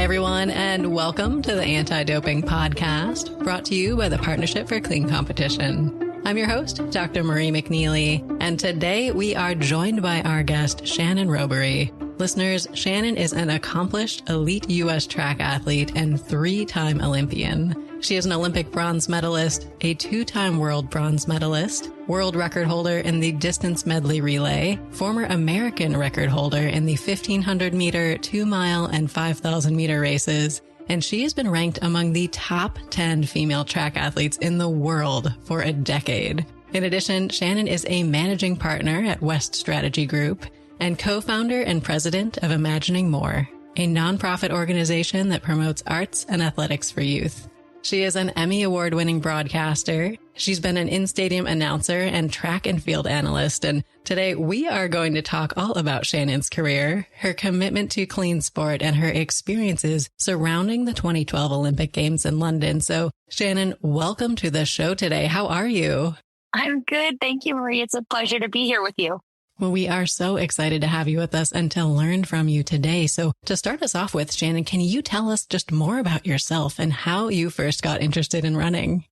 everyone, and welcome to the Anti-Doping Podcast, brought to you by the Partnership for Clean Competition. I'm your host, Dr. Marie McNeely, and today we are joined by our guest, Shannon Rowbury. Listeners, Shannon is an accomplished elite U.S. track athlete and three-time Olympian. She is an Olympic bronze medalist, a two-time world bronze medalist, world record holder in the distance medley relay, former American record holder in the 1,500-meter, 2-mile, and 5,000-meter races, and she has been ranked among the top 10 female track athletes in the world for a decade. In addition, Shannon is a managing partner at West Strategy Group and co-founder and president of Imagining More, a nonprofit organization that promotes arts and athletics for youth. She is an Emmy-Award winning broadcaster. She's been an in-stadium announcer and track and field analyst. And today we are going to talk all about Shannon's career, her commitment to clean sport, and her experiences surrounding the 2012 Olympic Games in London. So Shannon, welcome to the show today. How are you? I'm good. Thank you, Marie. It's a pleasure to be here with you. Well, we are so excited to have you with us and to learn from you today. So to start us off with, Shannon, can you tell us just more about yourself and how you first got interested in running?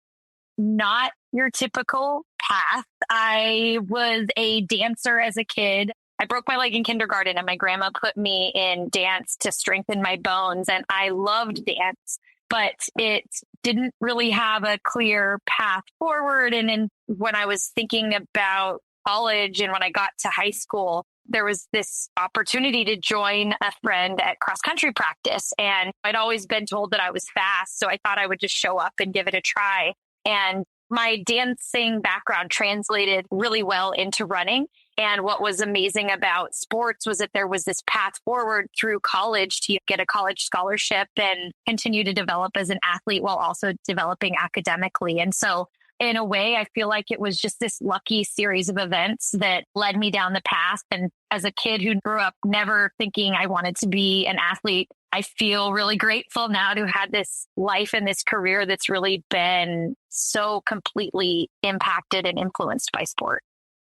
Not your typical path. I was a dancer as a kid. I broke my leg in kindergarten and my grandma put me in dance to strengthen my bones. And I loved dance, but it didn't really have a clear path forward. And when I was thinking about college and when I got to high school, there was this opportunity to join a friend at cross country practice. And I'd always been told that I was fast. So I thought I would just show up and give it a try. And my dancing background translated really well into running. And what was amazing about sports was that there was this path forward through college to get a college scholarship and continue to develop as an athlete while also developing academically. And so in a way, I feel like it was just this lucky series of events that led me down the path. And as a kid who grew up never thinking I wanted to be an athlete, I feel really grateful now to have had this life and this career that's really been so completely impacted and influenced by sport.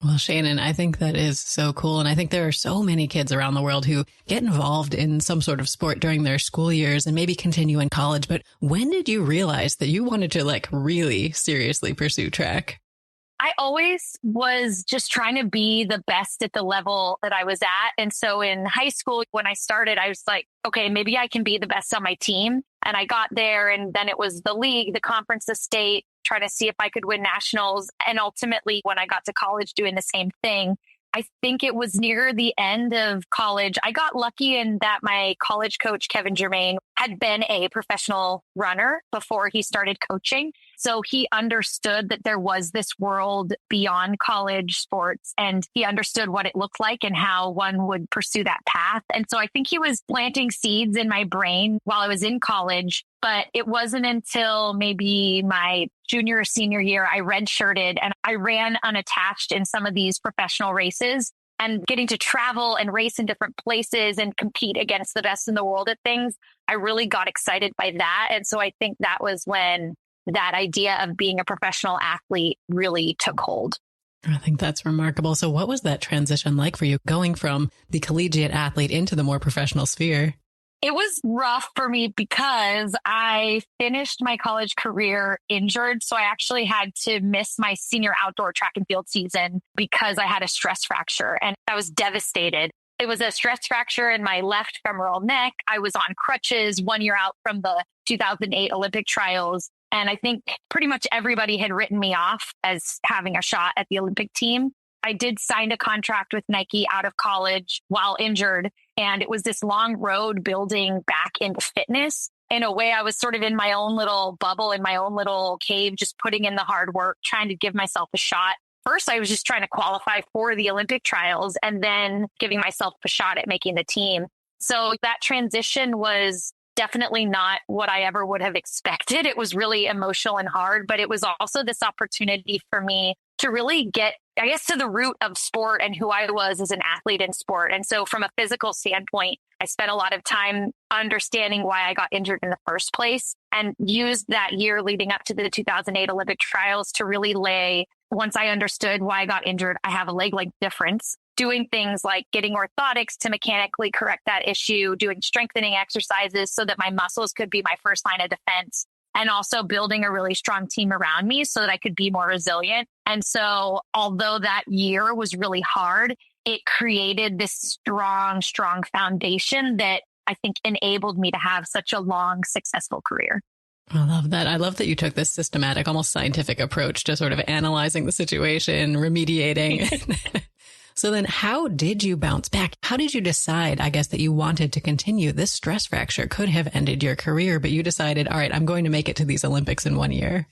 Well, Shannon, I think that is so cool. And I think there are so many kids around the world who get involved in some sort of sport during their school years and maybe continue in college. But when did you realize that you wanted to really seriously pursue track? I always was just trying to be the best at the level that I was at. And so in high school, when I started, I was like, okay, maybe I can be the best on my team. And I got there, and then it was the league, the conference, the state, trying to see if I could win nationals. And ultimately, when I got to college doing the same thing, I think it was near the end of college. I got lucky in that my college coach, Kevin Germain, had been a professional runner before he started coaching. So he understood that there was this world beyond college sports, and he understood what it looked like and how one would pursue that path. And so I think he was planting seeds in my brain while I was in college. But it wasn't until maybe my junior or senior year, I redshirted and I ran unattached in some of these professional races, and getting to travel and race in different places and compete against the best in the world at things. I really got excited by that. And so I think that was when that idea of being a professional athlete really took hold. I think that's remarkable. So what was that transition like for you, going from the collegiate athlete into the more professional sphere? It was rough for me because I finished my college career injured. So I actually had to miss my senior outdoor track and field season because I had a stress fracture, and I was devastated. It was a stress fracture in my left femoral neck. I was on crutches 1 year out from the 2008 Olympic trials. And I think pretty much everybody had written me off as having a shot at the Olympic team. I did sign a contract with Nike out of college while injured. And it was this long road building back into fitness. In a way, I was sort of in my own little bubble, in my own little cave, just putting in the hard work, trying to give myself a shot. First, I was just trying to qualify for the Olympic trials and then giving myself a shot at making the team. So that transition was definitely not what I ever would have expected. It was really emotional and hard, but it was also this opportunity for me to really get, I guess, to the root of sport and who I was as an athlete in sport. And so from a physical standpoint, I spent a lot of time understanding why I got injured in the first place, and used that year leading up to the 2008 Olympic trials to really lay, once I understood why I got injured, I have a leg length difference. doing things like getting orthotics to mechanically correct that issue, doing strengthening exercises so that my muscles could be my first line of defense, and also building a really strong team around me so that I could be more resilient. And so although that year was really hard, it created this strong foundation that I think enabled me to have such a long, successful career. I love that. I love that you took this systematic, almost scientific approach to sort of analyzing the situation, remediating. So then how did you bounce back? How did you decide, I guess, that you wanted to continue? This stress fracture could have ended your career, but you decided, all right, I'm going to make it to these Olympics in 1 year.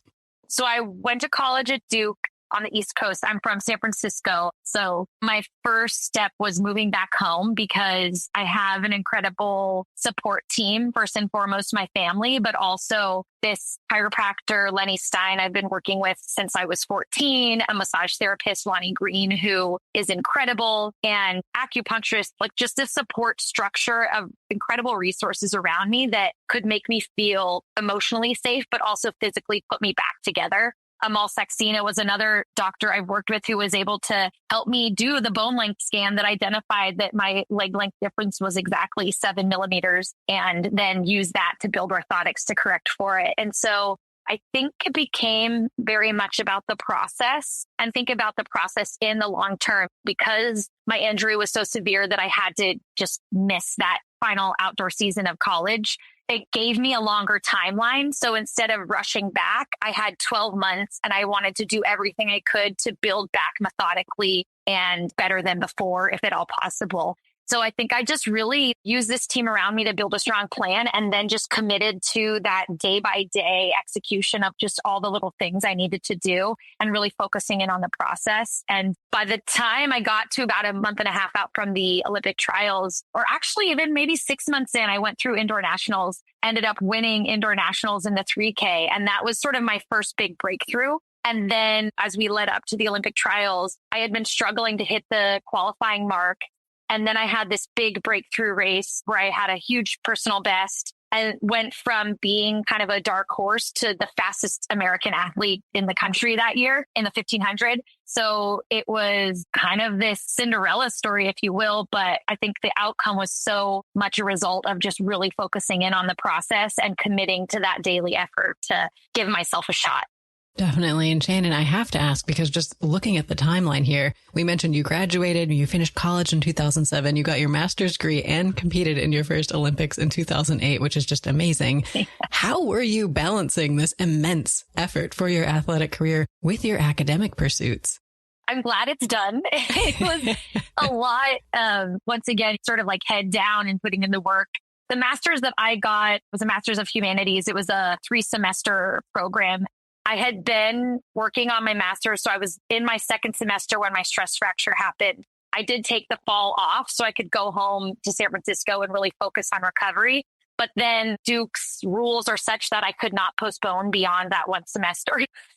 So I went to college at Duke on the East Coast. I'm from San Francisco. So my first step was moving back home because I have an incredible support team, first and foremost, my family, but also this chiropractor, Lenny Stein, I've been working with since I was 14, a massage therapist, Lonnie Green, who is incredible, and acupuncturist, like just a support structure of incredible resources around me that could make me feel emotionally safe, but also physically put me back together. Amal Saxena was another doctor I've worked with who was able to help me do the bone length scan that identified that my leg length difference was exactly 7 millimeters, and then use that to build orthotics to correct for it. And so I think it became very much about the process, and think about the process in the long term, because my injury was so severe that I had to just miss that final outdoor season of college. It gave me a longer timeline. So instead of rushing back, I had 12 months and I wanted to do everything I could to build back methodically and better than before, if at all possible. So I think I just really used this team around me to build a strong plan, and then just committed to that day by day execution of just all the little things I needed to do and really focusing in on the process. And by the time I got to about a month and a half out from the Olympic trials, or actually even maybe 6 months in, I went through indoor nationals, ended up winning indoor nationals in the 3K. And that was sort of my first big breakthrough. And then as we led up to the Olympic trials, I had been struggling to hit the qualifying mark. And then I had this big breakthrough race where I had a huge personal best and went from being kind of a dark horse to the fastest American athlete in the country that year in the 1500. So it was kind of this Cinderella story, if you will. But I think the outcome was so much a result of just really focusing in on the process and committing to that daily effort to give myself a shot. Definitely. And Shannon, I have to ask, because just looking at the timeline here, we mentioned you graduated, you finished college in 2007, you got your master's degree and competed in your first Olympics in 2008, which is just amazing. How were you balancing this immense effort for your athletic career with your academic pursuits? I'm glad it's done. It was a lot, once again, sort of like head down and putting in the work. The master's that I got was a master's of humanities. It was a 3-semester program. I had been working on my master's, so I was in my second semester when my stress fracture happened. I did take the fall off so I could go home to San Francisco and really focus on recovery. But then Duke's rules are such that I could not postpone beyond that one semester.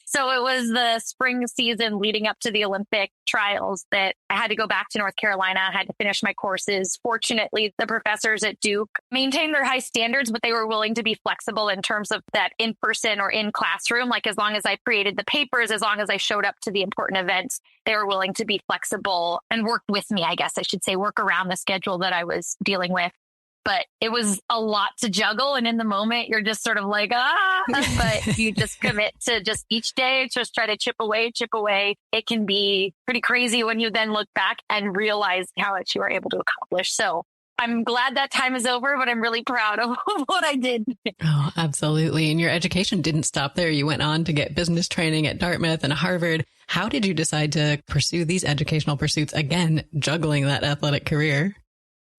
So it was the spring season leading up to the Olympic trials that I had to go back to North Carolina. I had to finish my courses. Fortunately, the professors at Duke maintained their high standards, but they were willing to be flexible in terms of that in-person or in classroom. Like, as long as I created the papers, as long as I showed up to the important events, they were willing to be flexible and work with me, I guess I should say, work around the schedule that I was dealing with. But it was a lot to juggle. And in the moment, you're just sort of like, but you just commit to just each day, just try to chip away. It can be pretty crazy when you then look back and realize how much you were able to accomplish. So I'm glad that time is over, but I'm really proud of what I did. Oh, absolutely. And your education didn't stop there. You went on to get business training at Dartmouth and Harvard. How did you decide to pursue these educational pursuits, again, juggling that athletic career?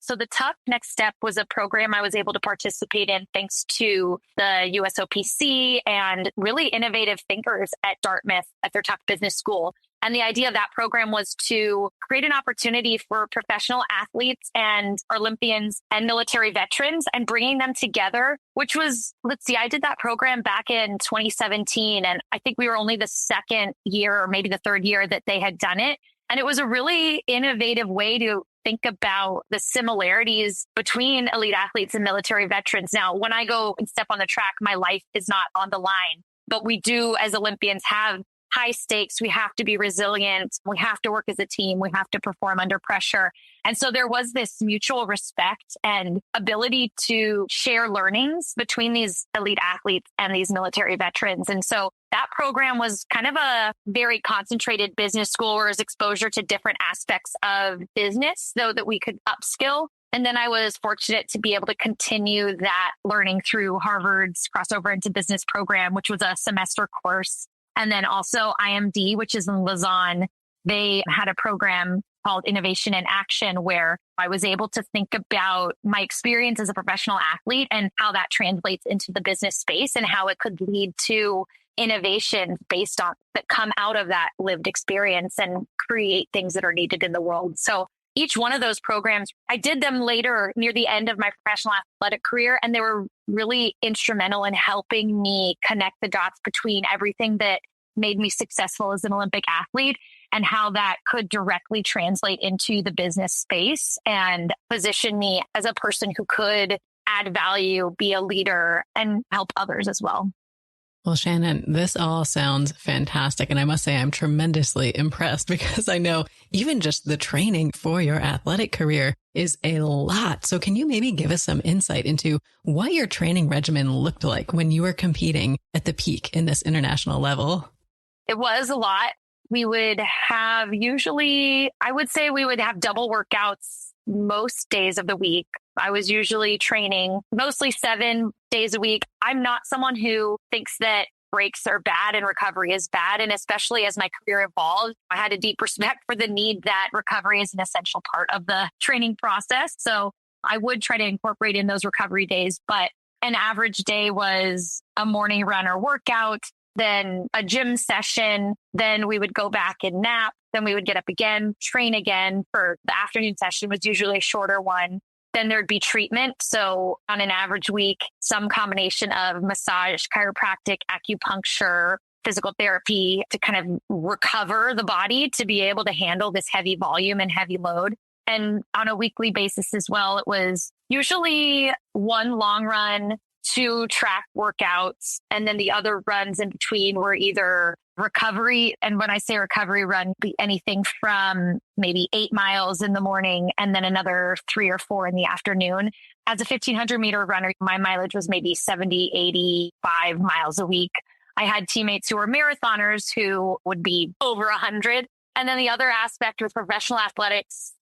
So the tough next step was a program I was able to participate in thanks to the USOPC and really innovative thinkers at Dartmouth at their Tuck Business School. And the idea of that program was to create an opportunity for professional athletes and Olympians and military veterans and bringing them together, which was, I did that program back in 2017. And I think we were only the second year or maybe the third year that they had done it. And it was a really innovative way to think about the similarities between elite athletes and military veterans. Now, when I go and step on the track, my life is not on the line, but we do as Olympians have high stakes. We have to be resilient. We have to work as a team. We have to perform under pressure. And so there was this mutual respect and ability to share learnings between these elite athletes and these military veterans. And so that program was kind of a very concentrated business school where it was exposure to different aspects of business, so that we could upskill. And then I was fortunate to be able to continue that learning through Harvard's crossover into business program, which was a semester course. And then also IMD, which is in Lausanne. They had a program called Innovation in Action, where I was able to think about my experience as a professional athlete and how that translates into the business space and how it could lead to innovation based on that come out of that lived experience and create things that are needed in the world. So each one of those programs, I did them later near the end of my professional athletic career, and they were really instrumental in helping me connect the dots between everything that made me successful as an Olympic athlete and how that could directly translate into the business space and position me as a person who could add value, be a leader, and help others as well. Well, Shannon, this all sounds fantastic. And I must say I'm tremendously impressed because I know even just the training for your athletic career is a lot. So can you maybe give us some insight into what your training regimen looked like when you were competing at the peak in this international level? It was a lot. We would have I would say we would have double workouts most days of the week. I was usually training mostly 7 days a week. I'm not someone who thinks that breaks are bad and recovery is bad. And especially as my career evolved, I had a deep respect for the need that recovery is an essential part of the training process. So I would try to incorporate in those recovery days, but an average day was a morning run or workout, then a gym session, then we would go back and nap, then we would get up again, train again. For the afternoon session was usually a shorter one. Then there'd be treatment. So on an average week, some combination of massage, chiropractic, acupuncture, physical therapy to kind of recover the body to be able to handle this heavy volume and heavy load. And on a weekly basis as well, it was usually 1 long run, 2 track workouts, and then the other runs in between were either recovery. And when I say recovery run, be anything from maybe 8 miles in the morning and then another 3 or 4 in the afternoon. As a 1500 meter runner, my mileage was maybe 70, 85 miles a week. I had teammates who were marathoners who would be over 100. And then the other aspect with professional athletics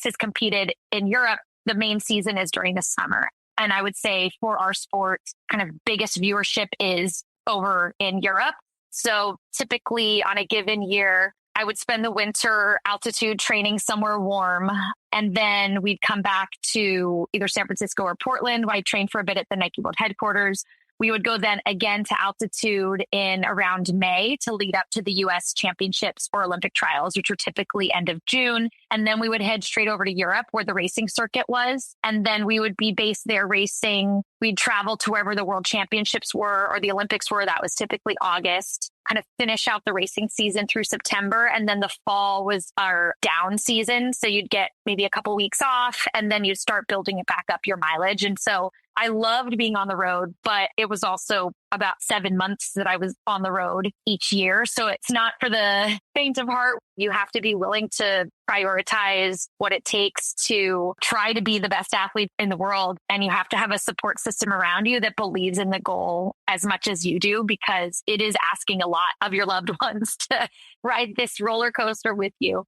is competed in Europe. The main season is during the summer. And I would say for our sport, kind of biggest viewership is over in Europe. So typically on a given year, I would spend the winter altitude training somewhere warm. And then we'd come back to either San Francisco or Portland, where I trained for a bit at the Nike World headquarters. We would go then again to altitude in around May to lead up to the US championships or Olympic trials, which are typically end of June. And then we would head straight over to Europe where the racing circuit was. And then we would be based there racing. We'd travel to wherever the world championships were or the Olympics were. That was typically August. Kind of finish out the racing season through September. And then the fall was our down season. So you'd get maybe a couple weeks off and then you'd start building it back up your mileage. And so I loved being on the road, but it was also about 7 months that I was on the road each year. So it's not for the faint of heart. You have to be willing to prioritize what it takes to try to be the best athlete in the world. And you have to have a support system around you that believes in the goal as much as you do, because it is asking a lot of your loved ones to ride this roller coaster with you.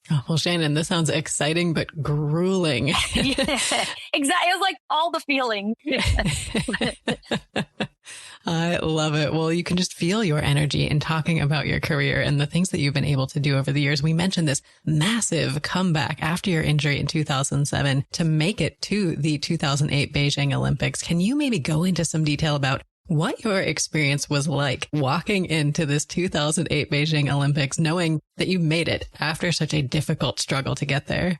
Oh, well, Shannon, this sounds exciting, but grueling. Yeah, exactly. It was like all the feelings. I love it. Well, you can just feel your energy in talking about your career and the things that you've been able to do over the years. We mentioned this massive comeback after your injury in 2007 to make it to the 2008 Beijing Olympics. Can you maybe go into some detail about what your experience was like walking into this 2008 Beijing Olympics, knowing that you made it after such a difficult struggle to get there?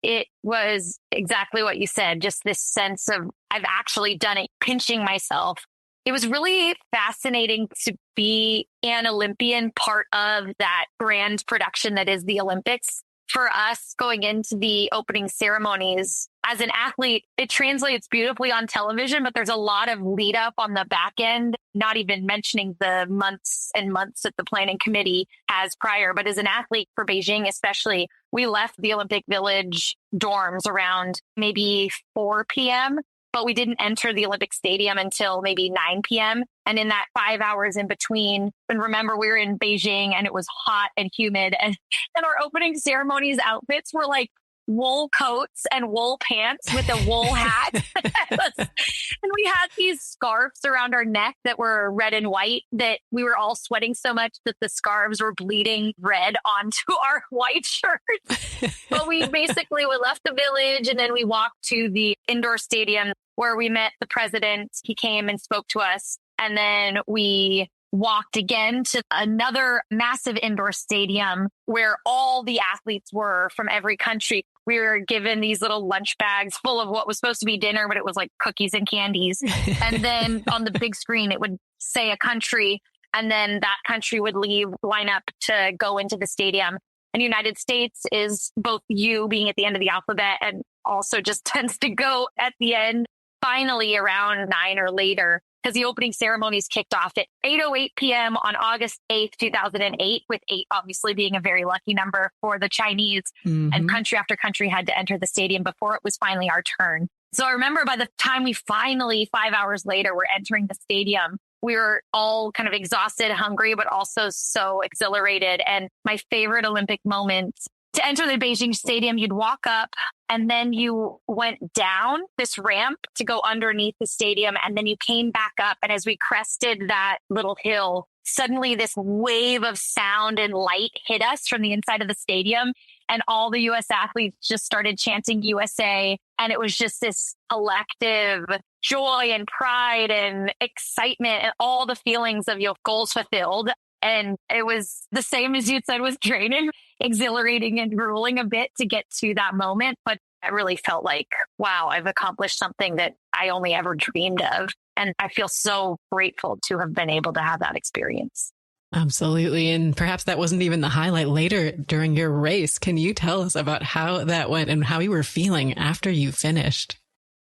It was exactly what you said, just this sense of I've actually done it, pinching myself. It was really fascinating to be an Olympian, part of that grand production that is the Olympics. for us going into the opening ceremonies, as an athlete, it translates beautifully on television, but there's a lot of lead up on the back end, not even mentioning the months and months that the planning committee has prior. But as an athlete for Beijing, especially, we left the Olympic Village dorms around maybe 4 p.m., but we didn't enter the Olympic Stadium until maybe 9 p.m. And in that 5 hours in between, and remember, we were in Beijing and it was hot and humid, and our opening ceremonies outfits were like wool coats and wool pants with a wool hat. And we had these scarves around our neck that were red and white that we were all sweating so much that the scarves were bleeding red onto our white shirts. But we left the village and then we walked to the indoor stadium where we met the president. He came and spoke to us. And then we walked again to another massive indoor stadium where all the athletes were from every country. We were given these little lunch bags full of what was supposed to be dinner, but it was like cookies and candies. And then on the big screen, it would say a country, and then that country would line up to go into the stadium. And United States is both U being at the end of the alphabet and also just tends to go at the end, finally around 9 or later, because the opening ceremonies kicked off at 8:08 p.m. on August 8th, 2008, with 8 obviously being a very lucky number for the Chinese. Mm-hmm. And country after country had to enter the stadium before it was finally our turn. So I remember by the time we finally, 5 hours later, were entering the stadium, we were all kind of exhausted, hungry, but also so exhilarated. And my favorite Olympic moment, to enter the Beijing stadium, you'd walk up and then you went down this ramp to go underneath the stadium. And then you came back up. And as we crested that little hill, suddenly this wave of sound and light hit us from the inside of the stadium. And all the U.S. athletes just started chanting USA. And it was just this collective joy and pride and excitement and all the feelings of your goals fulfilled. And it was the same as you said with training, exhilarating and grueling a bit to get to that moment. But I really felt like, wow, I've accomplished something that I only ever dreamed of. And I feel so grateful to have been able to have that experience. Absolutely. And perhaps that wasn't even the highlight later during your race. Can you tell us about how that went and how you were feeling after you finished?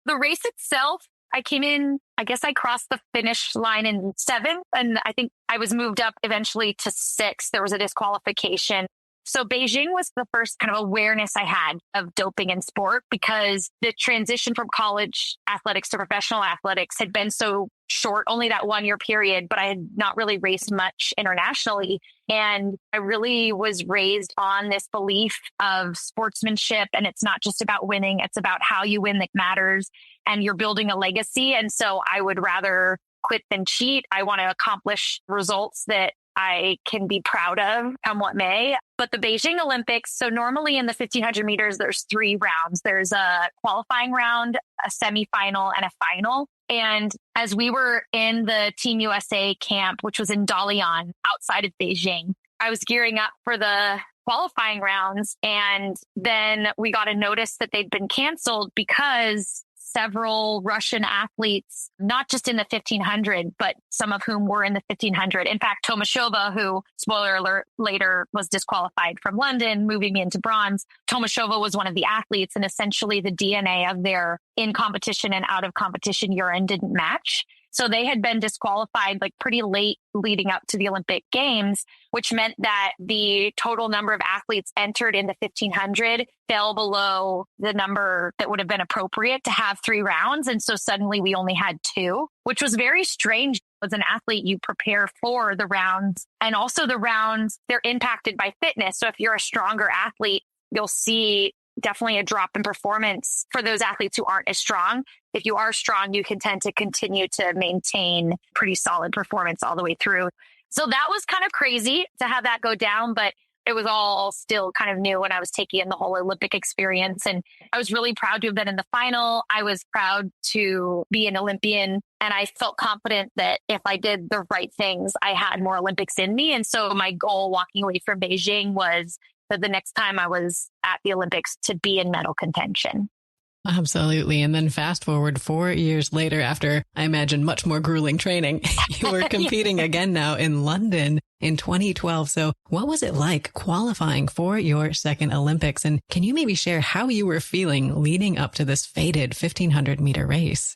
The race itself, I came in, I guess I crossed the finish line in 7th, and I think I was moved up eventually to 6th. There was a disqualification. So Beijing was the first kind of awareness I had of doping in sport, because the transition from college athletics to professional athletics had been so short, only that 1 year period, but I had not really raced much internationally. And I really was raised on this belief of sportsmanship. And it's not just about winning. It's about how you win that matters. And you're building a legacy. And so I would rather quit than cheat. I want to accomplish results that I can be proud of, come what may. But the Beijing Olympics, so normally in the 1500 meters, there's 3 rounds. There's a qualifying round, a semifinal, and a final. And as we were in the Team USA camp, which was in Dalian outside of Beijing, I was gearing up for the qualifying rounds. And then we got a notice that they'd been canceled because several Russian athletes, not just in the 1500, but some of whom were in the 1500. In fact, Tomashova, who, spoiler alert, later was disqualified from London, moving into bronze. Tomashova was one of the athletes, and essentially the DNA of their in competition and out of competition urine didn't match. So they had been disqualified like pretty late leading up to the Olympic Games, which meant that the total number of athletes entered in the 1500 fell below the number that would have been appropriate to have 3 rounds. And so suddenly we only had 2, which was very strange. As an athlete, you prepare for the rounds, and also the rounds, they're impacted by fitness. So if you're a stronger athlete, you'll see definitely a drop in performance for those athletes who aren't as strong. If you are strong, you can tend to continue to maintain pretty solid performance all the way through. So that was kind of crazy to have that go down, but it was all still kind of new when I was taking in the whole Olympic experience. And I was really proud to have been in the final. I was proud to be an Olympian. And I felt confident that if I did the right things, I had more Olympics in me. And so my goal walking away from Beijing was that the next time I was at the Olympics to be in medal contention. Absolutely. And then fast forward 4 years later, after I imagine much more grueling training, you were competing again now in London. in 2012. So what was it like qualifying for your second Olympics? And can you maybe share how you were feeling leading up to this fated 1500-meter race?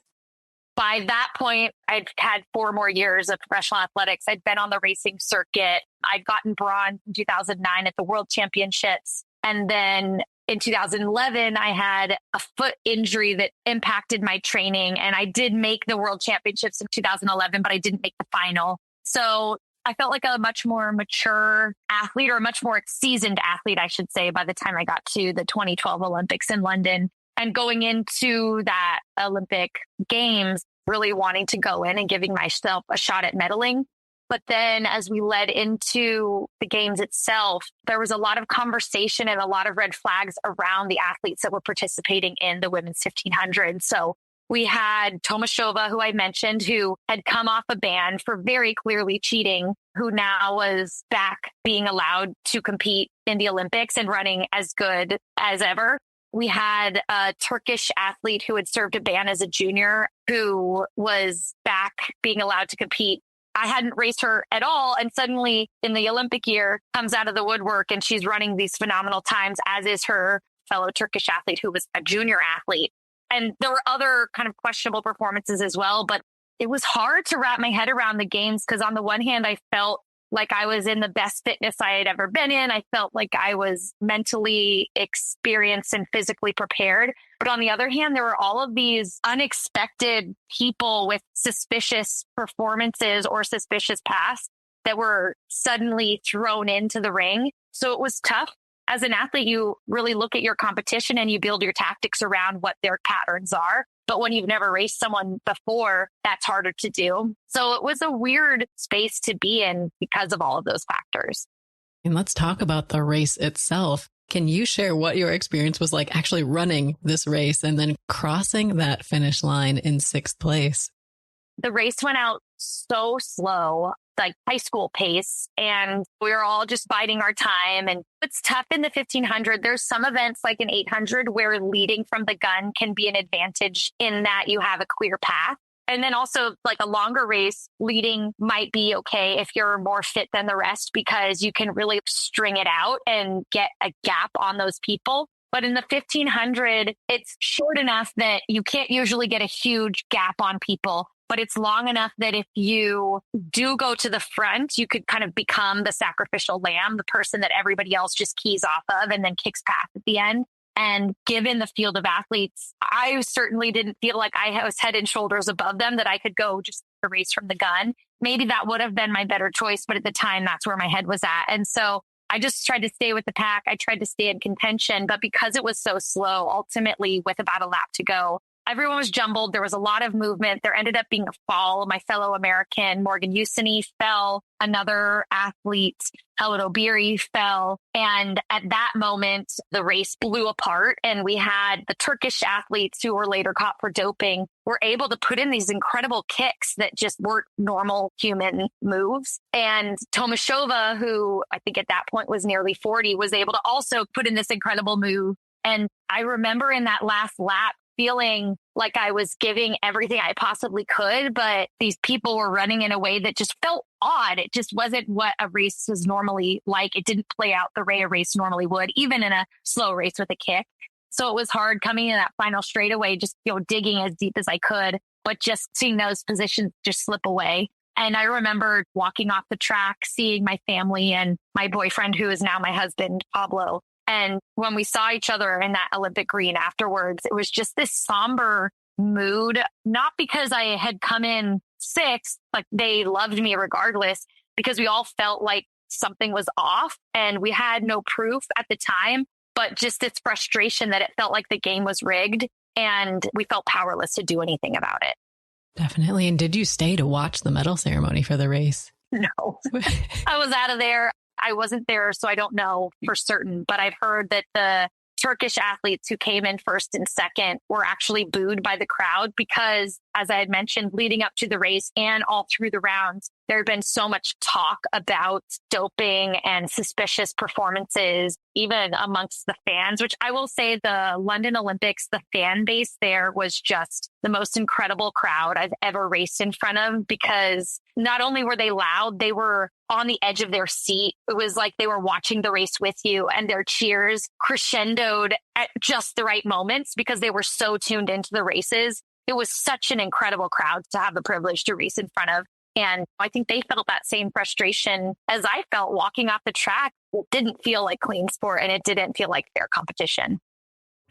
By that point, I'd had 4 more years of professional athletics. I'd been on the racing circuit. I'd gotten bronze in 2009 at the World Championships. And then in 2011, I had a foot injury that impacted my training. And I did make the World Championships in 2011, but I didn't make the final. So I felt like a much more mature athlete, or a much more seasoned athlete, I should say, by the time I got to the 2012 Olympics in London. And going into that Olympic Games, really wanting to go in and giving myself a shot at medaling. But then as we led into the Games itself, there was a lot of conversation and a lot of red flags around the athletes that were participating in the women's 1500. So we had Tomashova, who I mentioned, who had come off a ban for very clearly cheating, who now was back being allowed to compete in the Olympics and running as good as ever. We had a Turkish athlete who had served a ban as a junior, who was back being allowed to compete. I hadn't raced her at all. And suddenly in the Olympic year comes out of the woodwork and she's running these phenomenal times, as is her fellow Turkish athlete who was a junior athlete. And there were other kind of questionable performances as well. But it was hard to wrap my head around the Games because on the one hand, I felt like I was in the best fitness I had ever been in. I felt like I was mentally experienced and physically prepared. But on the other hand, there were all of these unexpected people with suspicious performances or suspicious past that were suddenly thrown into the ring. So it was tough. As an athlete, you really look at your competition and you build your tactics around what their patterns are. But when you've never raced someone before, that's harder to do. So it was a weird space to be in because of all of those factors. And let's talk about the race itself. Can you share what your experience was like actually running this race and then crossing that finish line in 6th place? The race went out so slow, like high school pace, and we were all just biding our time. And it's tough in the 1500. There's some events like an 800 where leading from the gun can be an advantage in that you have a clear path. And then also like a longer race, leading might be okay if you're more fit than the rest because you can really string it out and get a gap on those people. But in the 1500, it's short enough that you can't usually get a huge gap on people. But it's long enough that if you do go to the front, you could kind of become the sacrificial lamb, the person that everybody else just keys off of and then kicks past at the end. And given the field of athletes, I certainly didn't feel like I was head and shoulders above them, that I could go just a race from the gun. Maybe that would have been my better choice, but at the time, that's where my head was at. And so I just tried to stay with the pack. I tried to stay in contention, but because it was so slow, ultimately with about a lap to go, everyone was jumbled. There was a lot of movement. There ended up being a fall. My fellow American, Morgan Usini, fell. Another athlete, Shannon Rowbury, fell. And at that moment, the race blew apart. And we had the Turkish athletes who were later caught for doping were able to put in these incredible kicks that just weren't normal human moves. And Tomashova, who I think at that point was nearly 40, was able to also put in this incredible move. And I remember in that last lap, feeling like I was giving everything I possibly could, but these people were running in a way that just felt odd. It just wasn't what a race was normally like. It didn't play out the way a race normally would, even in a slow race with a kick. So it was hard coming in that final straightaway, just, digging as deep as I could, but just seeing those positions just slip away. And I remember walking off the track, seeing my family and my boyfriend, who is now my husband, Pablo. And when we saw each other in that Olympic green afterwards, it was just this somber mood, not because I had come in 6th, like they loved me regardless, because we all felt like something was off and we had no proof at the time, but just this frustration that it felt like the game was rigged and we felt powerless to do anything about it. Definitely. And did you stay to watch the medal ceremony for the race? No, I was out of there. I wasn't there, so I don't know for certain, but I've heard that the Turkish athletes who came in 1st and 2nd were actually booed by the crowd because, as I had mentioned, leading up to the race and all through the rounds, there had been so much talk about doping and suspicious performances even amongst the fans, which I will say the London Olympics, the fan base there was just the most incredible crowd I've ever raced in front of, because not only were they loud, they were on the edge of their seat. It was like they were watching the race with you, and their cheers crescendoed at just the right moments because they were so tuned into the races. It was such an incredible crowd to have the privilege to race in front of. And I think they felt that same frustration as I felt walking off the track. It didn't feel like clean sport, and it didn't feel like fair competition.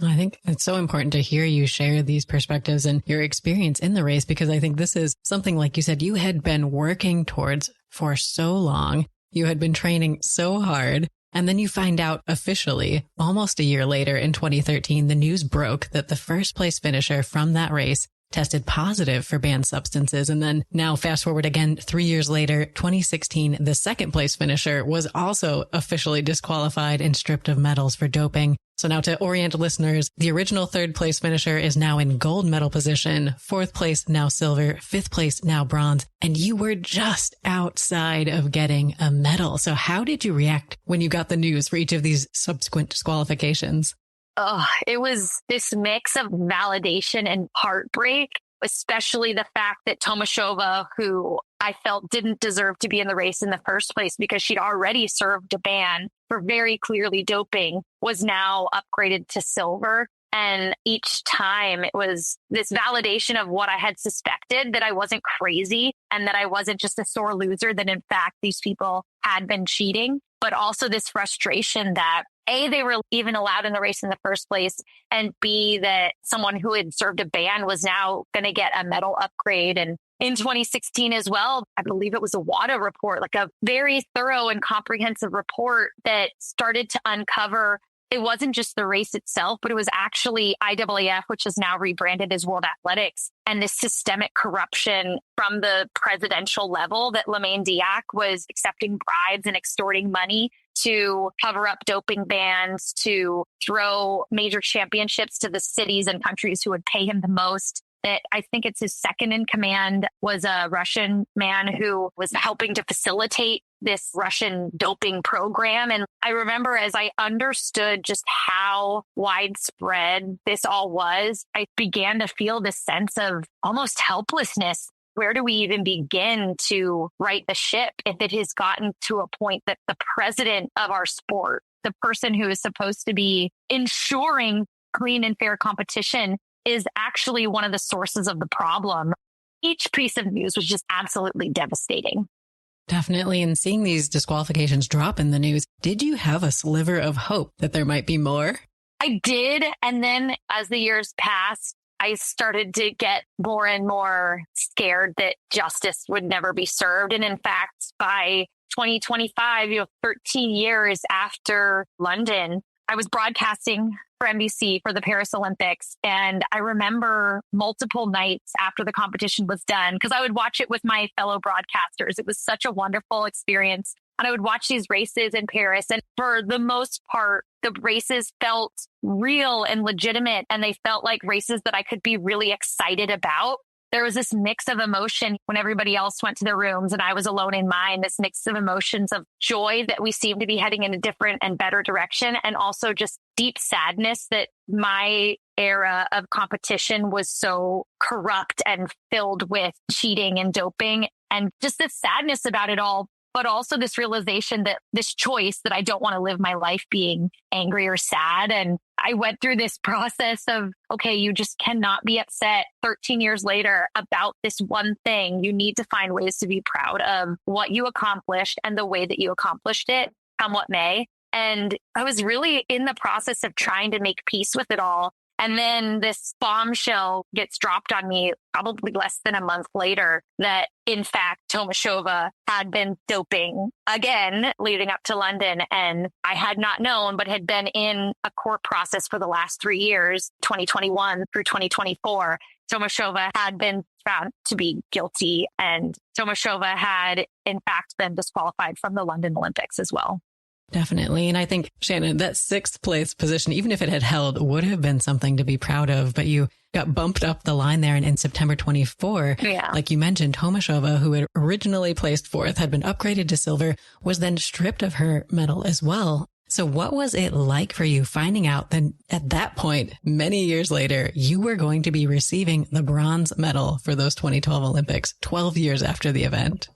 I think it's so important to hear you share these perspectives and your experience in the race, because I think this is something, like you said, you had been working towards for so long. You had been training so hard. And then you find out officially, almost a year later in 2013, the news broke that the first place finisher from that race tested positive for banned substances. And then now fast forward again, 3 years later, 2016, the second place finisher was also officially disqualified and stripped of medals for doping. So now to orient listeners, the original third place finisher is now in gold medal position, fourth place now silver, fifth place now bronze, and you were just outside of getting a medal. So how did you react when you got the news for each of these subsequent disqualifications? Oh, it was this mix of validation and heartbreak, especially the fact that Tomashova, who I felt didn't deserve to be in the race in the first place because she'd already served a ban for very clearly doping, was now upgraded to silver. And each time it was this validation of what I had suspected, that I wasn't crazy and that I wasn't just a sore loser, that in fact these people had been cheating, but also this frustration that A, they were even allowed in the race in the first place, and B, that someone who had served a ban was now going to get a medal upgrade. And in 2016 as well, I believe it was a WADA report, like a very thorough and comprehensive report that started to uncover it wasn't just the race itself, but it was actually IAAF, which is now rebranded as World Athletics, and this systemic corruption from the presidential level, that Lamine Diack was accepting bribes and extorting money to cover up doping bans, to throw major championships to the cities and countries who would pay him the most. That I think it's his second in command was a Russian man who was helping to facilitate this Russian doping program. And I remember, as I understood just how widespread this all was, I began to feel this sense of almost helplessness. Where do we even begin to right the ship if it has gotten to a point that the president of our sport, the person who is supposed to be ensuring clean and fair competition, is actually one of the sources of the problem? Each piece of news was just absolutely devastating. Definitely. And seeing these disqualifications drop in the news, did you have a sliver of hope that there might be more? I did. And then as the years passed, I started to get more and more scared that justice would never be served. And in fact, by 2025, 13 years after London, I was broadcasting for NBC for the Paris Olympics. And I remember multiple nights after the competition was done, because I would watch it with my fellow broadcasters. It was such a wonderful experience. And I would watch these races in Paris. And for the most part, the races felt real and legitimate. And they felt like races that I could be really excited about. There was this mix of emotion when everybody else went to their rooms and I was alone in mine, this mix of emotions of joy that we seemed to be heading in a different and better direction, and also just deep sadness that my era of competition was so corrupt and filled with cheating and doping, and just this sadness about it all. But also this realization that this choice that I don't want to live my life being angry or sad. And I went through this process of, okay, you just cannot be upset 13 years later about this one thing. You need to find ways to be proud of what you accomplished and the way that you accomplished it, come what may. And I was really in the process of trying to make peace with it all. And then this bombshell gets dropped on me probably less than a month later that, in fact, Tomashova had been doping again leading up to London. And I had not known, but had been in a court process for the last 3 years, 2021 through 2024. Tomashova had been found to be guilty, and Tomashova had, in fact, been disqualified from the London Olympics as well. Definitely. And I think, Shannon, that sixth place position, even if it had held, would have been something to be proud of. But you got bumped up the line there. And in September 24, like you mentioned, Tomashova, who had originally placed fourth, had been upgraded to silver, was then stripped of her medal as well. So what was it like for you finding out that at that point, many years later, you were going to be receiving the bronze medal for those 2012 Olympics, 12 years after the event?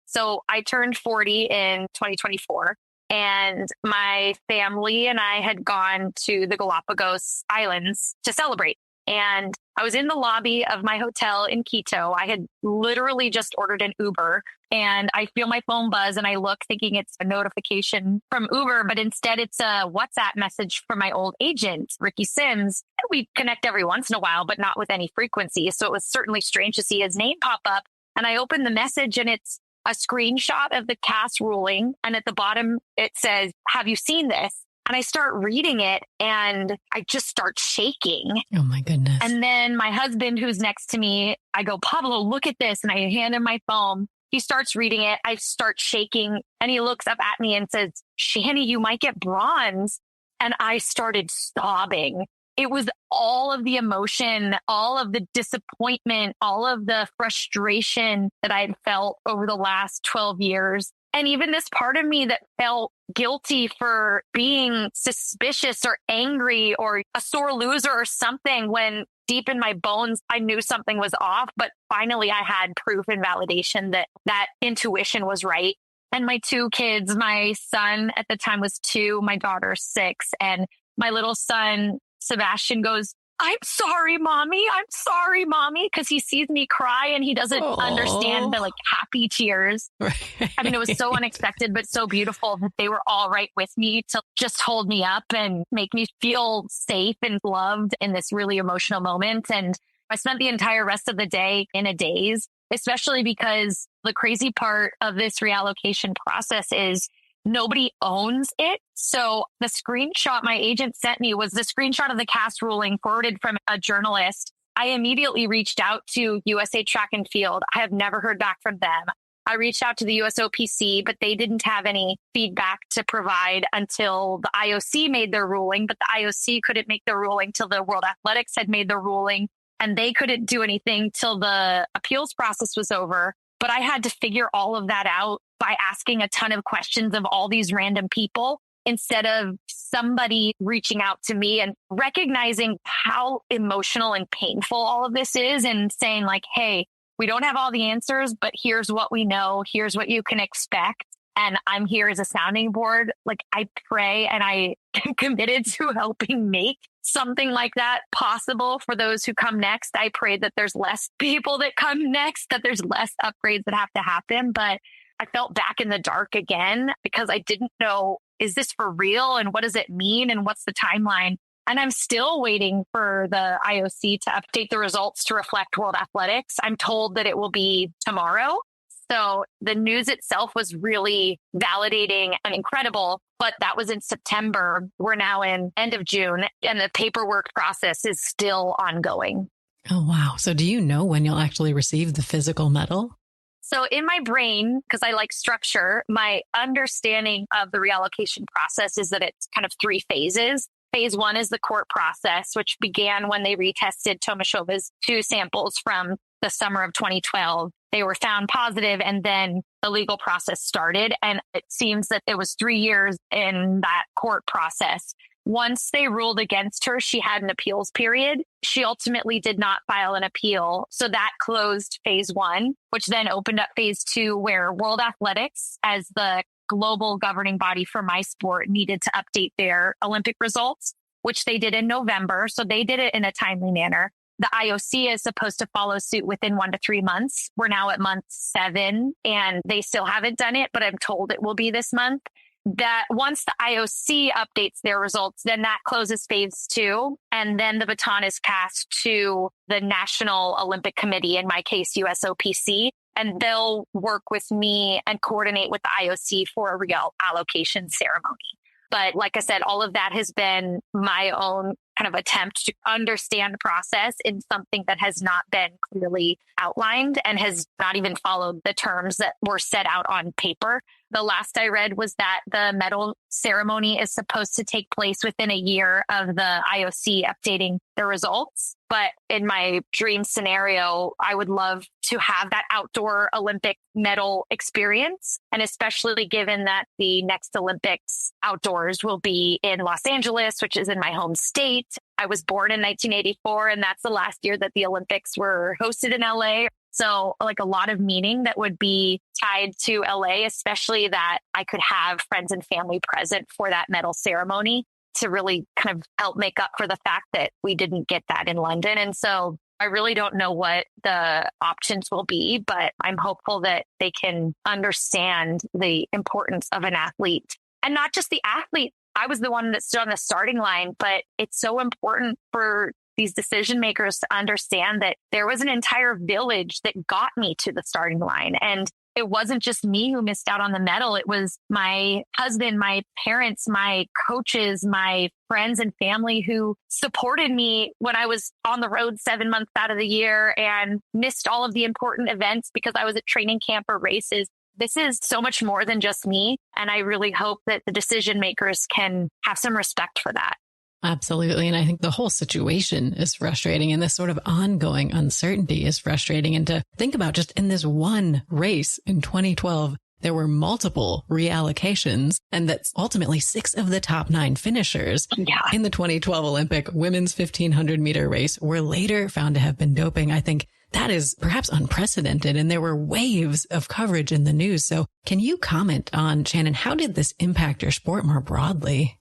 So I turned 40 in 2024, and my family and I had gone to the Galapagos Islands to celebrate. And I was in the lobby of my hotel in Quito. I had literally just ordered an Uber, and I feel my phone buzz and I look thinking it's a notification from Uber, but instead it's a WhatsApp message from my old agent, Ricky Sims. We connect every once in a while, but not with any frequency. So it was certainly strange to see his name pop up. And I opened the message and it's a screenshot of the CAS ruling. And at the bottom, it says, "Have you seen this?" And I start reading it and I just start shaking. Oh my goodness. And then my husband, who's next to me, I go, "Pablo, look at this." And I hand him my phone. He starts reading it. I start shaking and he looks up at me and says, "Shanny, you might get bronze." And I started sobbing. It was all of the emotion, all of the disappointment, all of the frustration that I had felt over the last 12 years. And even this part of me that felt guilty for being suspicious or angry or a sore loser or something, when deep in my bones, I knew something was off. But finally, I had proof and validation that that intuition was right. And my two kids, my son at the time was 2, my daughter 6, and my little son, Sebastian, goes, "I'm sorry, mommy. I'm sorry, mommy." Because he sees me cry and he doesn't understand the happy tears. Right. I mean, it was so unexpected, but so beautiful that they were all right with me to just hold me up and make me feel safe and loved in this really emotional moment. And I spent the entire rest of the day in a daze, especially because the crazy part of this reallocation process is nobody owns it. So the screenshot my agent sent me was the screenshot of the CAS ruling forwarded from a journalist. I immediately reached out to USA Track and Field. I have never heard back from them. I reached out to the USOPC, but they didn't have any feedback to provide until the IOC made their ruling. But the IOC couldn't make their ruling till the World Athletics had made their ruling, and they couldn't do anything till the appeals process was over. But I had to figure all of that out by asking a ton of questions of all these random people instead of somebody reaching out to me and recognizing how emotional and painful all of this is and saying like, "Hey, we don't have all the answers, but here's what we know. Here's what you can expect. And I'm here as a sounding board." Like, I pray and I am committed to helping make something like that possible for those who come next. I pray that there's less people that come next, that there's less upgrades that have to happen. But I felt back in the dark again because I didn't know, is this for real? And what does it mean? And what's the timeline? And I'm still waiting for the IOC to update the results to reflect World Athletics. I'm told that it will be tomorrow. So the news itself was really validating and incredible, but that was in September. We're now in end of June, and the paperwork process is still ongoing. Oh, wow. So do you know when you'll actually receive the physical medal? So in my brain, because I like structure, my understanding of the reallocation process is that it's kind of 3 phases. Phase 1 is the court process, which began when they retested Tomashova's 2 samples from the summer of 2012. They were found positive, and then the legal process started. And it seems that it was 3 years in that court process. Once they ruled against her, she had an appeals period. She ultimately did not file an appeal. So that closed phase 1, which then opened up phase 2, where World Athletics, as the global governing body for my sport, needed to update their Olympic results, which they did in November. So they did it in a timely manner. The IOC is supposed to follow suit within 1 to 3 months. We're now at month 7 and they still haven't done it, but I'm told it will be this month. That once the IOC updates their results, then that closes phase 2. And then the baton is passed to the National Olympic Committee, in my case, USOPC, and they'll work with me and coordinate with the IOC for a real allocation ceremony. But like I said, all of that has been my own kind of attempt to understand the process in something that has not been clearly outlined and has not even followed the terms that were set out on paper. The last I read was that the medal ceremony is supposed to take place within a year of the IOC updating the results. But in my dream scenario, I would love to have that outdoor Olympic medal experience. And especially given that the next Olympics outdoors will be in Los Angeles, which is in my home state. I was born in 1984, and that's the last year that the Olympics were hosted in LA. So like a lot of meaning that would be tied to LA, especially that I could have friends and family present for that medal ceremony to really kind of help make up for the fact that we didn't get that in London. And so I really don't know what the options will be, but I'm hopeful that they can understand the importance of an athlete, and not just the athlete. I was the one that stood on the starting line, but it's so important for these decision makers to understand that there was an entire village that got me to the starting line. And it wasn't just me who missed out on the medal. It was my husband, my parents, my coaches, my friends and family who supported me when I was on the road 7 months out of the year and missed all of the important events because I was at training camp or races. This is so much more than just me. And I really hope that the decision makers can have some respect for that. Absolutely. And I think the whole situation is frustrating, and this sort of ongoing uncertainty is frustrating. And to think about just in this one race in 2012, there were multiple reallocations, and that's ultimately 6 of the top 9 finishers in the 2012 Olympic women's 1500 meter race were later found to have been doping. I think that is perhaps unprecedented, and there were waves of coverage in the news. So can you comment on, Shannon, how did this impact your sport more broadly?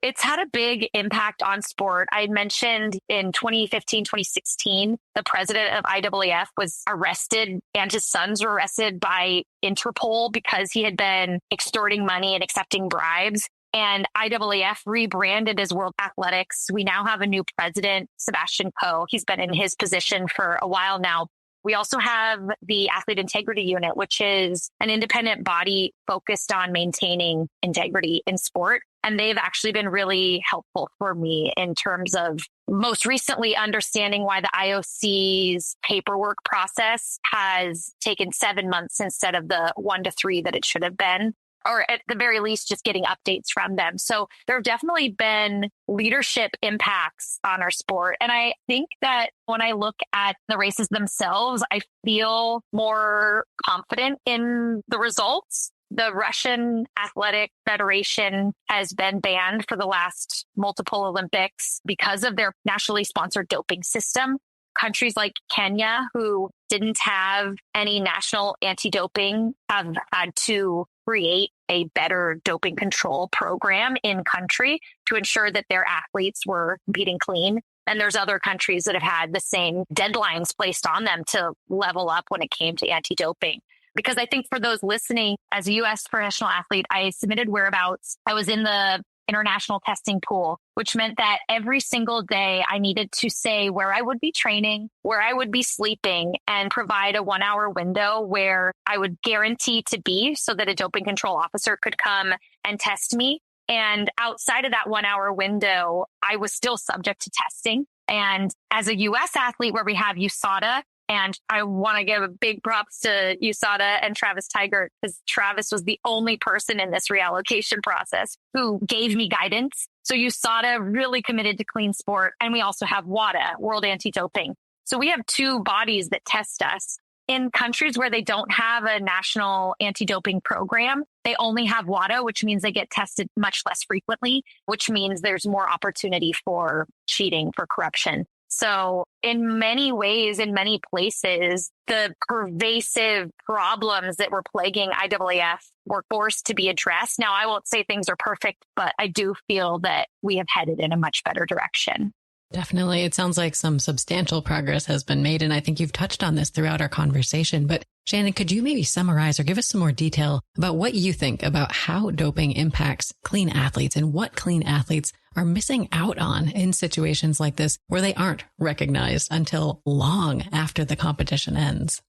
It's had a big impact on sport. I mentioned in 2015, 2016, the president of IAAF was arrested and his sons were arrested by Interpol because he had been extorting money and accepting bribes. And IAAF rebranded as World Athletics. We now have a new president, Sebastian Coe. He's been in his position for a while now. We also have the Athlete Integrity Unit, which is an independent body focused on maintaining integrity in sport. And they've actually been really helpful for me in terms of most recently understanding why the IOC's paperwork process has taken 7 months instead of the 1 to 3 that it should have been, or at the very least, just getting updates from them. So there have definitely been leadership impacts on our sport. And I think that when I look at the races themselves, I feel more confident in the results. The Russian Athletic Federation has been banned for the last multiple Olympics because of their nationally sponsored doping system. Countries like Kenya, who didn't have any national anti-doping, have had to create a better doping control program in country to ensure that their athletes were competing clean. And there's other countries that have had the same deadlines placed on them to level up when it came to anti-doping. Because I think for those listening, as a U.S. professional athlete, I submitted whereabouts. I was in the international testing pool, which meant that every single day I needed to say where I would be training, where I would be sleeping, and provide a 1 hour window where I would guarantee to be so that a doping control officer could come and test me. And outside of that 1 hour window, I was still subject to testing. And as a U.S. athlete where we have USADA, and I want to give a big props to USADA and Travis Tigert, because Travis was the only person in this reallocation process who gave me guidance. So USADA really committed to clean sport. And we also have WADA, World Anti-Doping. So we have 2 bodies that test us. In countries where they don't have a national anti-doping program, they only have WADA, which means they get tested much less frequently, which means there's more opportunity for cheating, for corruption. So in many ways, in many places, the pervasive problems that were plaguing IAAF were forced to be addressed. Now, I won't say things are perfect, but I do feel that we have headed in a much better direction. Definitely. It sounds like some substantial progress has been made. And I think you've touched on this throughout our conversation. But Shannon, could you maybe summarize or give us some more detail about what you think about how doping impacts clean athletes and what clean athletes are missing out on in situations like this where they aren't recognized until long after the competition ends?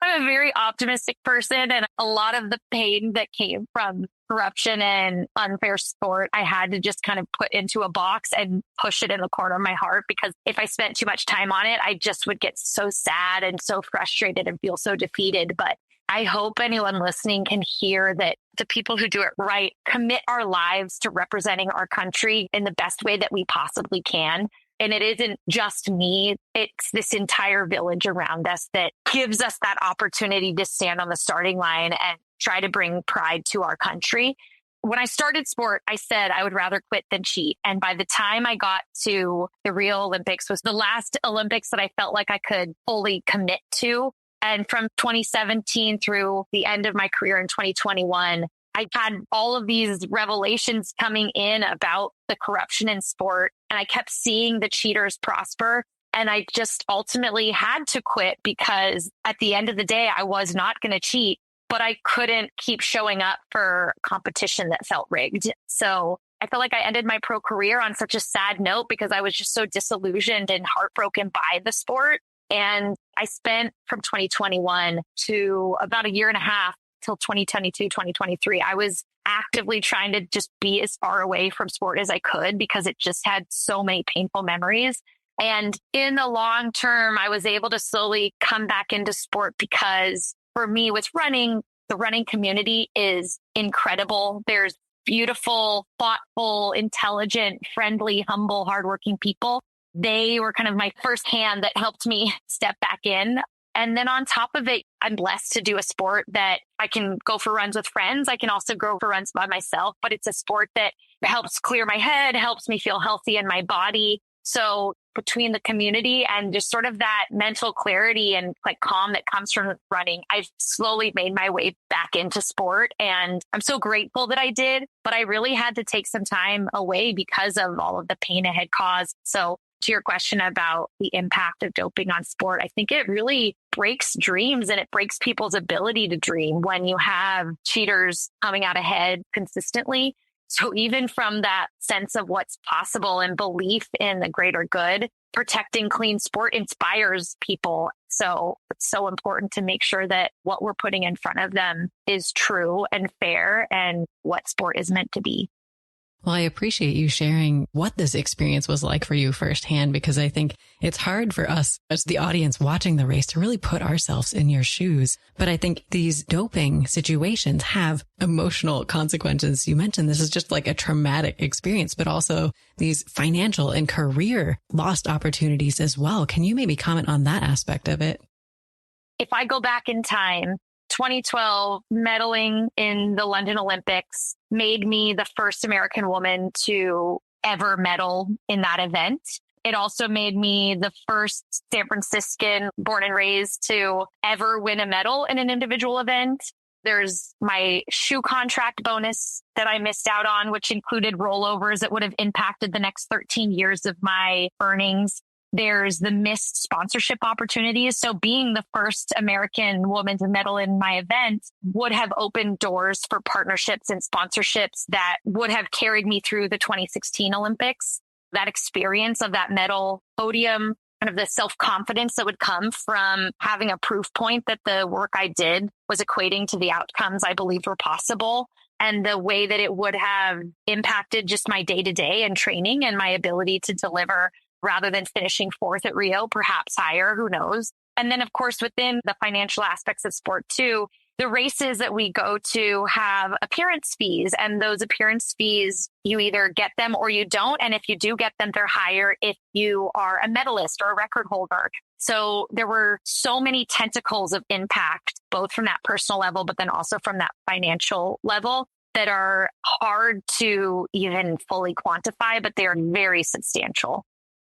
I'm a very optimistic person, and a lot of the pain that came from corruption and unfair sport, I had to just kind of put into a box and push it in the corner of my heart, because if I spent too much time on it, I just would get so sad and so frustrated and feel so defeated. But I hope anyone listening can hear that the people who do it right commit our lives to representing our country in the best way that we possibly can. And it isn't just me. It's this entire village around us that gives us that opportunity to stand on the starting line and try to bring pride to our country. When I started sport, I said I would rather quit than cheat. And by the time I got to the Rio Olympics was the last Olympics that I felt like I could fully commit to. And from 2017 through the end of my career in 2021, I had all of these revelations coming in about the corruption in sport. And I kept seeing the cheaters prosper. And I just ultimately had to quit because at the end of the day, I was not going to cheat, but I couldn't keep showing up for competition that felt rigged. So I felt like I ended my pro career on such a sad note because I was just so disillusioned and heartbroken by the sport. And I spent from 2021 to about a year and a half till 2022, 2023. I was actively trying to just be as far away from sport as I could because it just had so many painful memories. And in the long term, I was able to slowly come back into sport because for me with running, the running community is incredible. There's beautiful, thoughtful, intelligent, friendly, humble, hardworking people. They were kind of my first hand that helped me step back in. And then on top of it, I'm blessed to do a sport that I can go for runs with friends. I can also go for runs by myself, but it's a sport that helps clear my head, helps me feel healthy in my body. So between the community and just sort of that mental clarity and like calm that comes from running, I've slowly made my way back into sport. And I'm so grateful that I did, but I really had to take some time away because of all of the pain it had caused. So to your question about the impact of doping on sport, I think it really breaks dreams and it breaks people's ability to dream when you have cheaters coming out ahead consistently. So even from that sense of what's possible and belief in the greater good, protecting clean sport inspires people. So it's so important to make sure that what we're putting in front of them is true and fair and what sport is meant to be. Well, I appreciate you sharing what this experience was like for you firsthand, because I think it's hard for us as the audience watching the race to really put ourselves in your shoes. But I think these doping situations have emotional consequences. You mentioned this is just like a traumatic experience, but also these financial and career lost opportunities as well. Can you maybe comment on that aspect of it? If I go back in time, 2012, medaling in the London Olympics made me the first American woman to ever medal in that event. It also made me the first San Franciscan born and raised to ever win a medal in an individual event. There's my shoe contract bonus that I missed out on, which included rollovers that would have impacted the next 13 years of my earnings. There's the missed sponsorship opportunities. So being the first American woman to medal in my event would have opened doors for partnerships and sponsorships that would have carried me through the 2016 Olympics. That experience of that medal podium, kind of the self-confidence that would come from having a proof point that the work I did was equating to the outcomes I believed were possible, and the way that it would have impacted just my day-to-day and training and my ability to deliver rather than finishing fourth at Rio, perhaps higher, who knows? And then, of course, within the financial aspects of sport too, the races that we go to have appearance fees, and those appearance fees, you either get them or you don't. And if you do get them, they're higher if you are a medalist or a record holder. So there were so many tentacles of impact, both from that personal level, but then also from that financial level, that are hard to even fully quantify, but they are very substantial.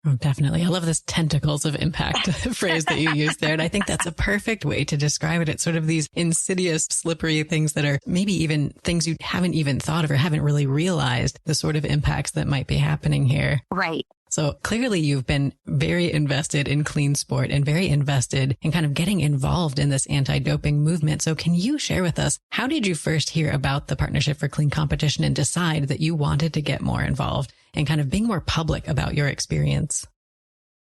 Oh, definitely. I love this tentacles of impact phrase that you used there. And I think that's a perfect way to describe it. It's sort of these insidious, slippery things that are maybe even things you haven't even thought of or haven't really realized the sort of impacts that might be happening here. Right. So clearly you've been very invested in clean sport and very invested in kind of getting involved in this anti-doping movement. So can you share with us, how did you first hear about the Partnership for Clean Competition and decide that you wanted to get more involved and kind of being more public about your experience?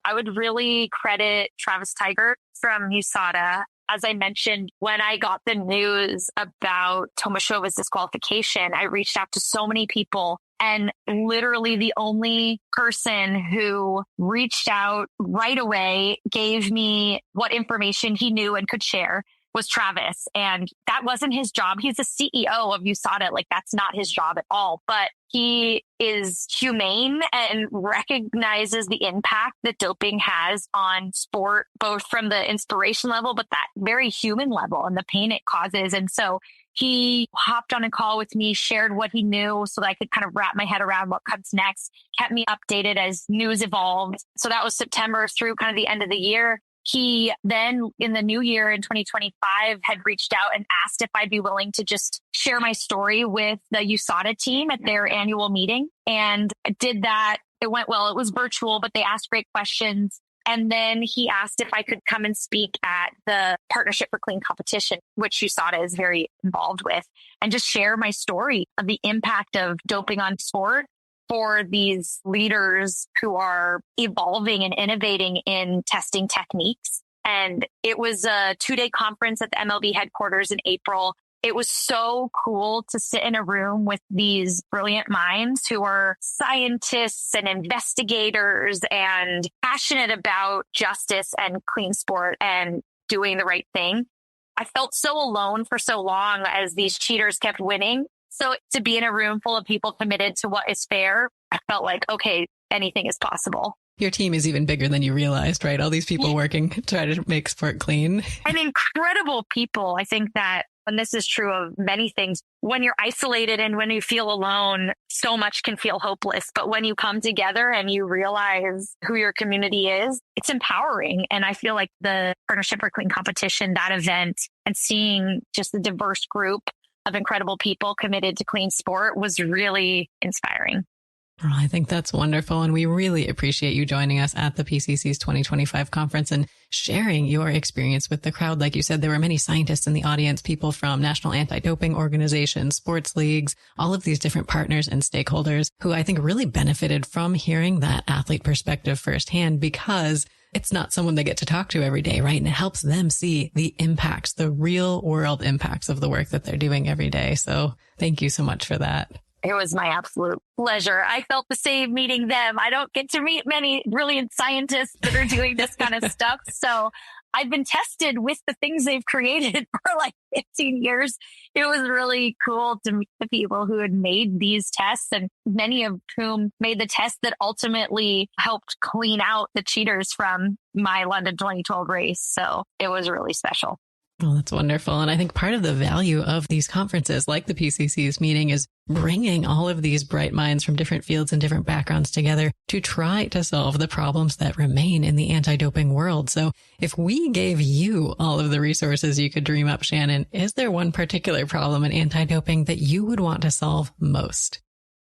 I would really credit Travis Tigert from USADA. As I mentioned, when I got the news about Tomashova's disqualification, I reached out to so many people. And literally the only person who reached out right away, gave me what information he knew and could share, was Travis. And that wasn't his job. He's the CEO of USADA. Like, that's not his job at all. But he is humane and recognizes the impact that doping has on sport, both from the inspiration level, but that very human level and the pain it causes. And so he hopped on a call with me, shared what he knew so that I could kind of wrap my head around what comes next, kept me updated as news evolved. So that was September through kind of the end of the year. He then in the new year in 2025 had reached out and asked if I'd be willing to just share my story with the USADA team at their annual meeting. And I did that. It went well. It was virtual, but they asked great questions. And then he asked if I could come and speak at the Partnership for Clean Competition, which USADA is very involved with, and just share my story of the impact of doping on sport for these leaders who are evolving and innovating in testing techniques. And it was a 2-day conference at the MLB headquarters in April. It was so cool to sit in a room with these brilliant minds who are scientists and investigators and passionate about justice and clean sport and doing the right thing. I felt so alone for so long as these cheaters kept winning. So to be in a room full of people committed to what is fair, I felt like, okay, anything is possible. Your team is even bigger than you realized, right? All these people working to try to make sport clean. And incredible people. I think that, and this is true of many things, when you're isolated and when you feel alone, so much can feel hopeless. But when you come together and you realize who your community is, it's empowering. And I feel like the Partnership for Clean Competition, that event, and seeing just the diverse group of incredible people committed to clean sport was really inspiring. Well, I think that's wonderful. And we really appreciate you joining us at the PCC's 2025 conference and sharing your experience with the crowd. Like you said, there were many scientists in the audience, people from national anti-doping organizations, sports leagues, all of these different partners and stakeholders who I think really benefited from hearing that athlete perspective firsthand, because it's not someone they get to talk to every day, right? And it helps them see the impacts, the real world impacts of the work that they're doing every day. So thank you so much for that. It was my absolute pleasure. I felt the same meeting them. I don't get to meet many brilliant scientists that are doing this kind of stuff. So I've been tested with the things they've created for like 15 years. It was really cool to meet the people who had made these tests, and many of whom made the tests that ultimately helped clean out the cheaters from my London 2012 race. So it was really special. Well, that's wonderful. And I think part of the value of these conferences like the PCC's meeting is bringing all of these bright minds from different fields and different backgrounds together to try to solve the problems that remain in the anti-doping world. So if we gave you all of the resources you could dream up, Shannon, is there one particular problem in anti-doping that you would want to solve most?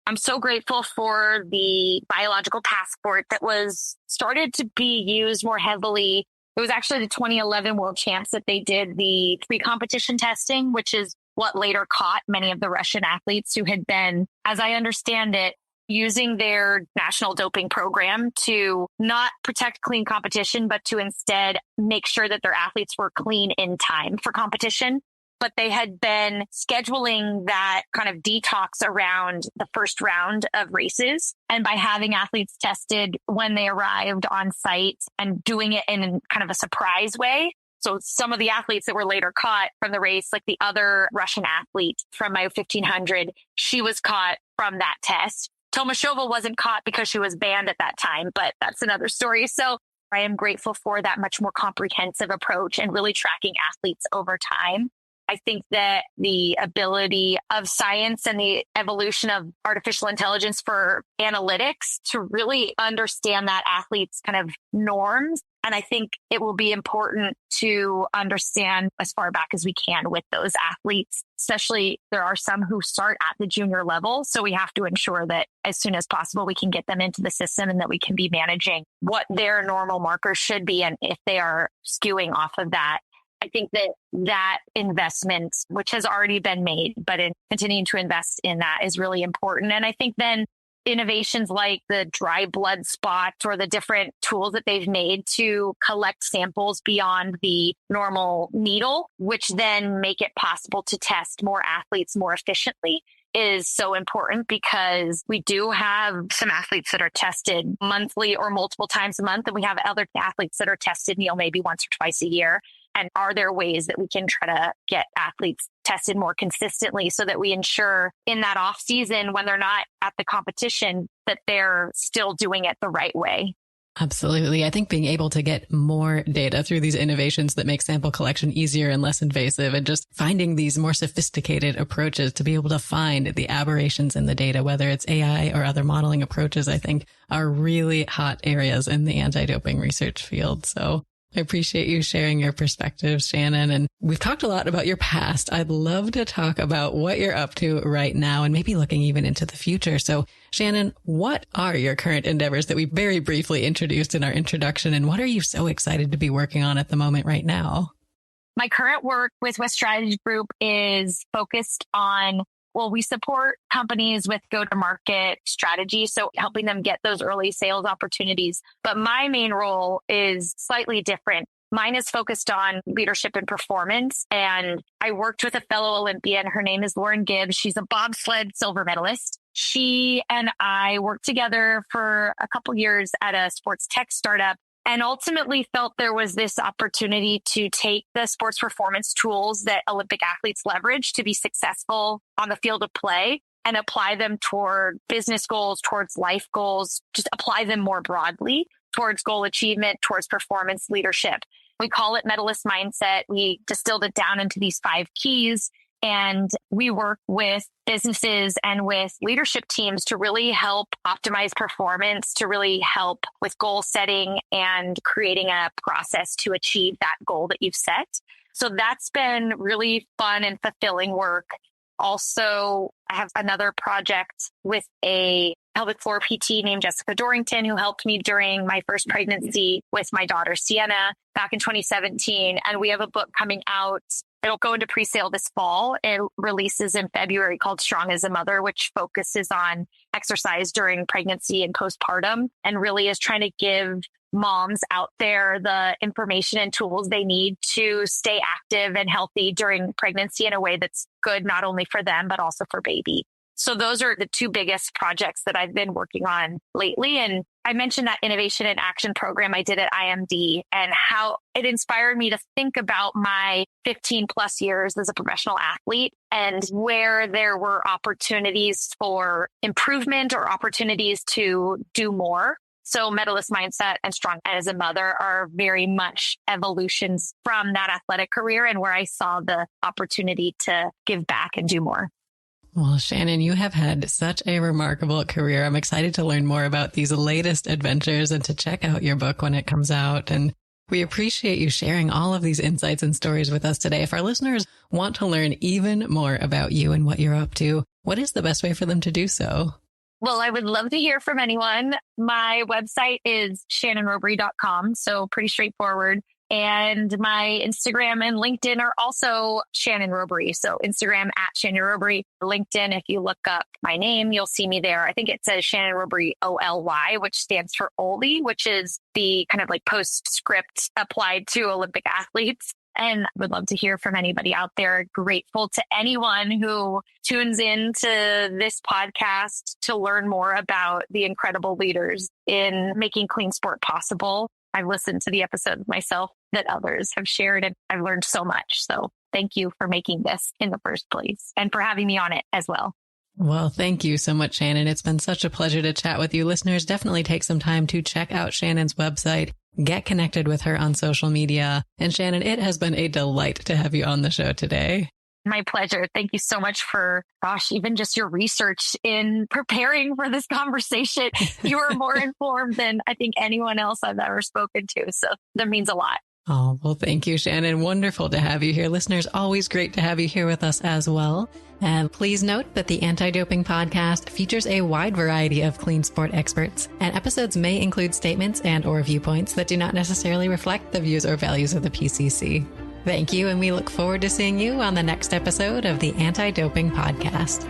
I'm so grateful for the biological passport that was started to be used more heavily. It was actually the 2011 World Champs that they did the pre-competition testing, which is what later caught many of the Russian athletes who had been, as I understand it, using their national doping program to not protect clean competition, but to instead make sure that their athletes were clean in time for competition. But they had been scheduling that kind of detox around the first round of races. And by having athletes tested when they arrived on site and doing it in kind of a surprise way. So some of the athletes that were later caught from the race, like the other Russian athlete from my 1500, she was caught from that test. Tomashova wasn't caught because she was banned at that time, but that's another story. So I am grateful for that much more comprehensive approach and really tracking athletes over time. I think that the ability of science and the evolution of artificial intelligence for analytics to really understand that athlete's kind of norms. And I think it will be important to understand as far back as we can with those athletes, especially there are some who start at the junior level. So we have to ensure that as soon as possible, we can get them into the system and that we can be managing what their normal markers should be. And if they are skewing off of that, I think that investment, which has already been made, but in continuing to invest in that is really important. And I think then innovations like the dry blood spot or the different tools that they've made to collect samples beyond the normal needle, which then make it possible to test more athletes more efficiently, is so important, because we do have some athletes that are tested monthly or multiple times a month. And we have other athletes that are tested, maybe once or twice a year. And are there ways that we can try to get athletes tested more consistently so that we ensure in that off season when they're not at the competition that they're still doing it the right way? Absolutely. I think being able to get more data through these innovations that make sample collection easier and less invasive, and just finding these more sophisticated approaches to be able to find the aberrations in the data, whether it's AI or other modeling approaches, I think are really hot areas in the anti-doping research field. So I appreciate you sharing your perspectives, Shannon. And we've talked a lot about your past. I'd love to talk about what you're up to right now and maybe looking even into the future. So Shannon, what are your current endeavors that we very briefly introduced in our introduction? And what are you so excited to be working on at the moment right now? My current work with West Strategy Group is focused on, we support companies with go-to-market strategy, so helping them get those early sales opportunities. But my main role is slightly different. Mine is focused on leadership and performance. And I worked with a fellow Olympian. Her name is Lauren Gibbs. She's a bobsled silver medalist. She and I worked together for a couple years at a sports tech startup, and ultimately felt there was this opportunity to take the sports performance tools that Olympic athletes leverage to be successful on the field of play and apply them toward business goals, towards life goals, just apply them more broadly towards goal achievement, towards performance leadership. We call it medalist mindset. We distilled it down into these 5 keys. And we work with businesses and with leadership teams to really help optimize performance, to really help with goal setting and creating a process to achieve that goal that you've set. So that's been really fun and fulfilling work. Also, I have another project with a pelvic floor PT named Jessica Dorrington, who helped me during my first pregnancy with my daughter, Sienna, back in 2017. And we have a book coming out. It'll go into pre-sale this fall. It releases in February called Strong as a Mother, which focuses on exercise during pregnancy and postpartum, and really is trying to give moms out there the information and tools they need to stay active and healthy during pregnancy in a way that's good, not only for them, but also for baby. So those are the 2 biggest projects that I've been working on lately. And I mentioned that innovation and action program I did at IMD and how it inspired me to think about my 15 plus years as a professional athlete and where there were opportunities for improvement or opportunities to do more. So medalist mindset and Strong as a Mother are very much evolutions from that athletic career and where I saw the opportunity to give back and do more. Well, Shannon, you have had such a remarkable career. I'm excited to learn more about these latest adventures and to check out your book when it comes out. And we appreciate you sharing all of these insights and stories with us today. If our listeners want to learn even more about you and what you're up to, what is the best way for them to do so? Well, I would love to hear from anyone. My website is shannonrowbury.com, so pretty straightforward. And my Instagram and LinkedIn are also Shannon Rowbury. So Instagram at Shannon Rowbury. LinkedIn, if you look up my name, you'll see me there. I think it says Shannon Rowbury OLY, which stands for Oli, which is the kind of like postscript applied to Olympic athletes. And I would love to hear from anybody out there. Grateful to anyone who tunes into this podcast to learn more about the incredible leaders in making clean sport possible. I've listened to the episodes myself that others have shared, and I've learned so much. So thank you for making this in the first place and for having me on it as well. Well, thank you so much, Shannon. It's been such a pleasure to chat with you. Listeners, definitely take some time to check out Shannon's website, get connected with her on social media. And Shannon, it has been a delight to have you on the show today. My pleasure. Thank you so much for, even just your research in preparing for this conversation. You are more informed than I think anyone else I've ever spoken to. So that means a lot. Oh, well, thank you, Shannon. Wonderful to have you here. Listeners, always great to have you here with us as well. And please note that the Anti-Doping Podcast features a wide variety of clean sport experts, and episodes may include statements and or viewpoints that do not necessarily reflect the views or values of the PCC. Thank you, and we look forward to seeing you on the next episode of the Anti-Doping Podcast.